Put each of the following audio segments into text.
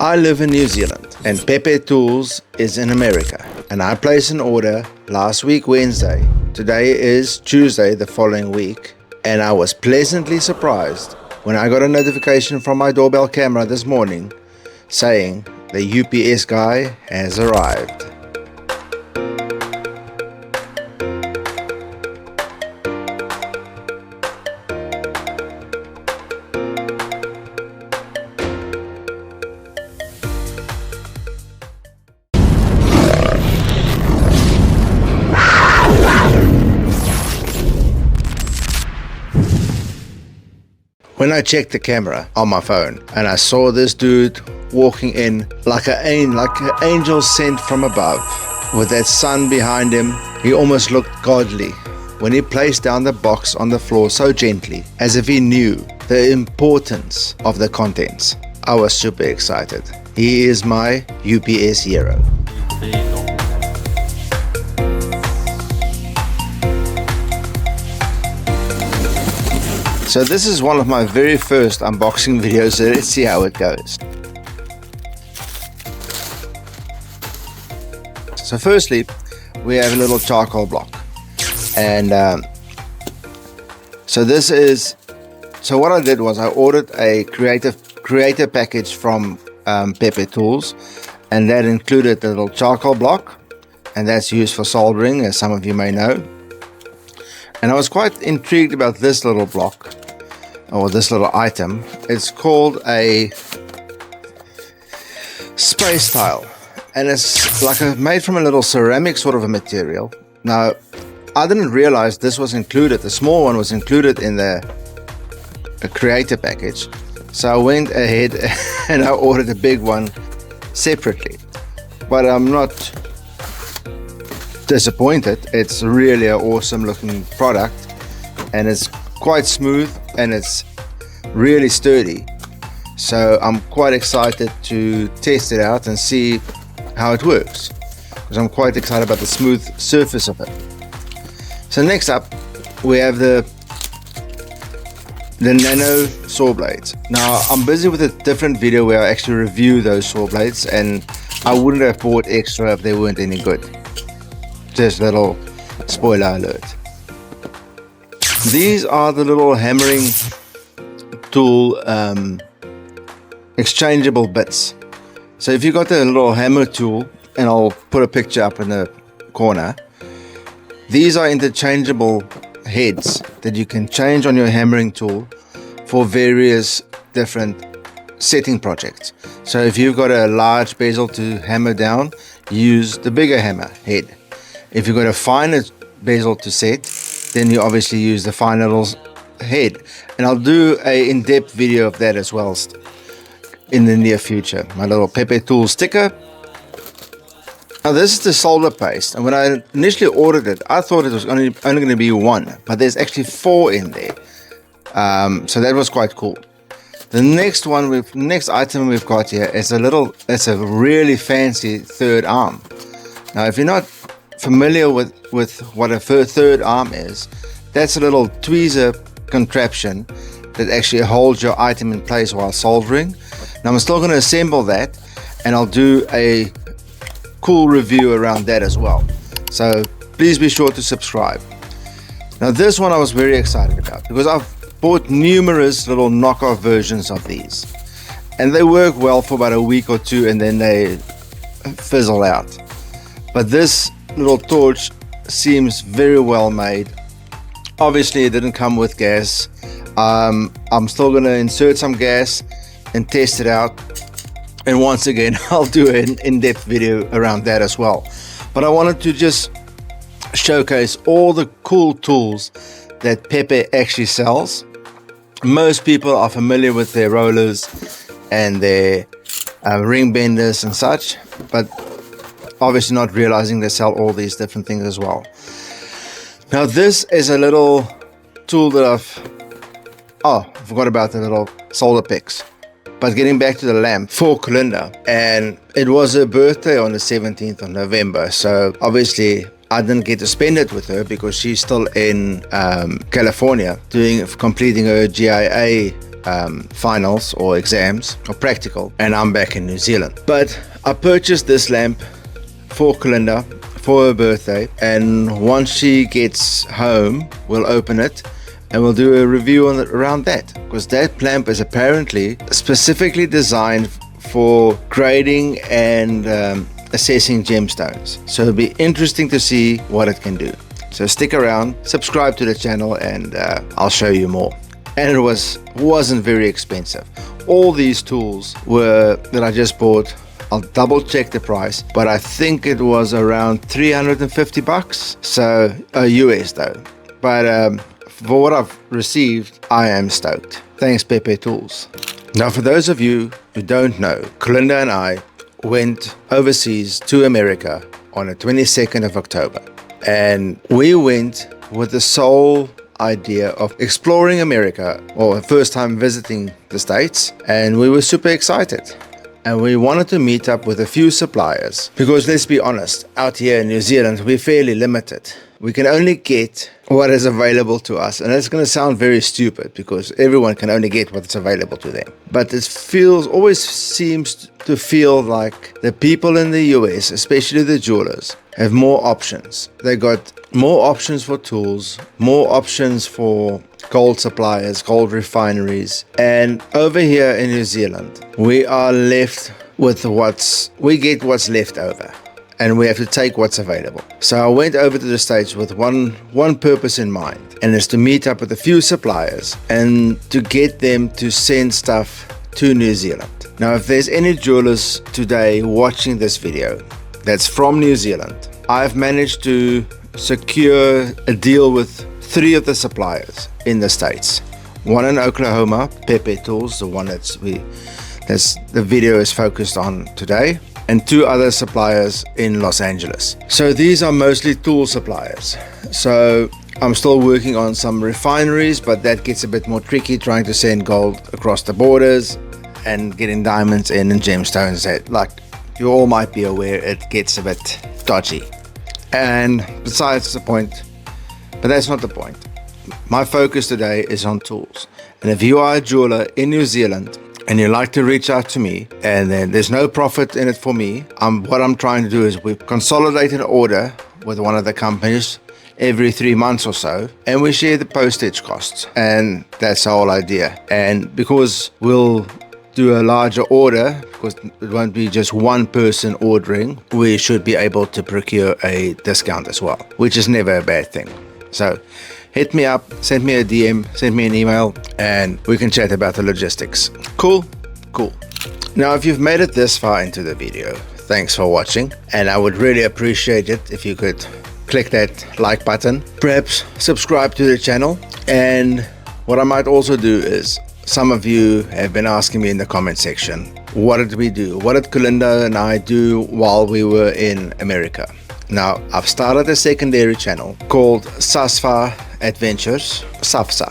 I live in New Zealand and Pepetools is in America, and I placed an order last week Wednesday. Today is Tuesday the following week, and I was pleasantly surprised when I got a notification from my doorbell camera this morning saying the UPS guy has arrived. When I checked the camera on my phone and I saw this dude walking in like an angel sent from above with that sun behind him, he almost looked godly when he placed down the box on the floor so gently, as if he knew the importance of the contents. I was super excited. He is my UPS hero. So this is one of my very first unboxing videos, so let's see how it goes. So firstly, we have a little charcoal block. And so what I did was I ordered a creator package from Pepetools, and that included the little charcoal block, and that's used for soldering, as some of you may know. And I was quite intrigued about this little block, or this little item. It's called a space tile, and it's like made from a little ceramic sort of a material. Now, I didn't realize this was included. The small one was included in the creator package. So I went ahead and I ordered a big one separately. But I'm not disappointed. It's really an awesome looking product, and it's quite smooth and it's really sturdy. So I'm quite excited to test it out and see how it works, because I'm quite excited about the smooth surface of it. So next up we have the nano saw blades. Now I'm busy with a different video where I actually review those saw blades, and I wouldn't have bought extra if they weren't any good. Just a little spoiler alert. These are the little hammering tool exchangeable bits. So if you got the little hammer tool, and I'll put a picture up in the corner, these are interchangeable heads that you can change on your hammering tool for various different setting projects. So if you've got a large bezel to hammer down, use the bigger hammer head. If you've got a finer bezel to set, then you obviously use the fine little head. And I'll do a in-depth video of that as well in the near future. My little Pepetool sticker. Now this is the solder paste, and when I initially ordered it, I thought it was only going to be one, but there's actually 4 in there. So that was quite cool. The next item we've got here is it's a really fancy third arm. Now if you're not familiar with what a third arm is, that's a little tweezer contraption that actually holds your item in place while soldering. Now I'm still going to assemble that, and I'll do a cool review around that as well. So please be sure to subscribe. Now this one I was very excited about, because I've bought numerous little knockoff versions of these, and they work well for about a week or two and then they fizzle out. But this little torch seems very well made. Obviously it didn't come with gas. I'm still going to insert some gas and test it out, and once again I'll do an in-depth video around that as well. But I wanted to just showcase all the cool tools that Pepe actually sells. Most people are familiar with their rollers and their ring benders and such, but obviously not realizing they sell all these different things as well. Now this is a little tool that I forgot about the little solder picks. But getting back to the lamp for Colinda, and it was her birthday on the 17th of November, so obviously I didn't get to spend it with her because she's still in California completing her GIA finals or exams or practical, and I'm back in New Zealand. But I purchased this lamp for Kalinda for her birthday, and once she gets home we'll open it and we'll do a review on around that, because that lamp is apparently specifically designed for grading and assessing gemstones. So it'll be interesting to see what it can do. So stick around, subscribe to the channel, and I'll show you more. And it wasn't very expensive. All these tools that I just bought, I'll double check the price, but I think it was around 350 bucks. So US though. But for what I've received, I am stoked. Thanks, Pepetools. Now, for those of you who don't know, Kalinda and I went overseas to America on the 22nd of October. And we went with the sole idea of exploring America, or first time visiting the States, and we were super excited. And we wanted to meet up with a few suppliers, because let's be honest, out here in New Zealand we're fairly limited. We can only get what is available to us, and that's going to sound very stupid because everyone can only get what's available to them. But it always seems to feel like the people in the US, especially the jewelers, have more options. They got more options for tools, more options for gold suppliers, gold refineries. And over here in New Zealand, we are left with what's left over, and we have to take what's available. So I went over to the States with one purpose in mind, and it's to meet up with a few suppliers and to get them to send stuff to New Zealand. Now, if there's any jewelers today watching this video that's from New Zealand, I've managed to secure a deal with 3 of the suppliers in the States. One in Oklahoma, Pepetools, the one that's the video is focused on today, and 2 other suppliers in Los Angeles. So these are mostly tool suppliers. So I'm still working on some refineries, but that gets a bit more tricky, trying to send gold across the borders and getting diamonds in and gemstones that, like you all might be aware, it gets a bit dodgy. And besides the point, but that's not the point. My focus today is on tools. And if you are a jeweler in New Zealand and you like to reach out to me, and then there's no profit in it for me, what I'm trying to do is we consolidate an order with one of the companies every 3 months or so, and we share the postage costs, and that's the whole idea. And because we'll do a larger order, because it won't be just one person ordering, we should be able to procure a discount as well, which is never a bad thing. So hit me up, send me a DM, send me an email, and we can chat about the logistics. Cool? Cool. Now, if you've made it this far into the video, thanks for watching, and I would really appreciate it if you could click that like button, perhaps subscribe to the channel. And what I might also do is, some of you have been asking me in the comment section, what did we do? What did Kalinda and I do while we were in America? Now, I've started a secondary channel called Sasfa Adventures. Safsa.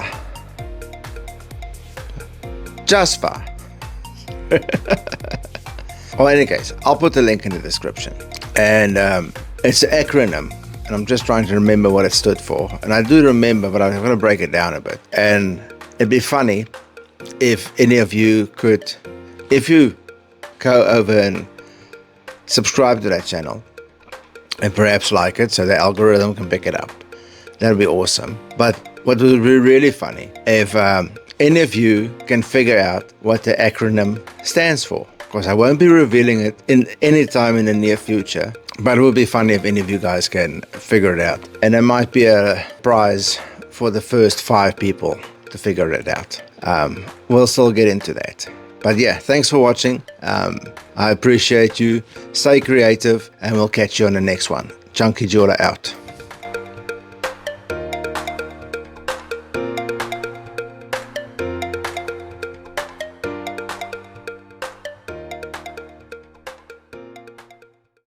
Jasfa. Well, in any case, I'll put the link in the description. And it's an acronym, and I'm just trying to remember what it stood for. And I do remember, but I'm going to break it down a bit. And it'd be funny if any of you could, if you go over and subscribe to that channel and perhaps like it so the algorithm can pick it up. That would be awesome. But what would be really funny if any of you can figure out what the acronym stands for, because I won't be revealing it in any time in the near future, but it would be funny if any of you guys can figure it out. And there might be a prize for the first 5 people to figure it out. We'll still get into that. But yeah, thanks for watching. I appreciate you. Stay creative, and we'll catch you on the next one. Chunky Jeweler out.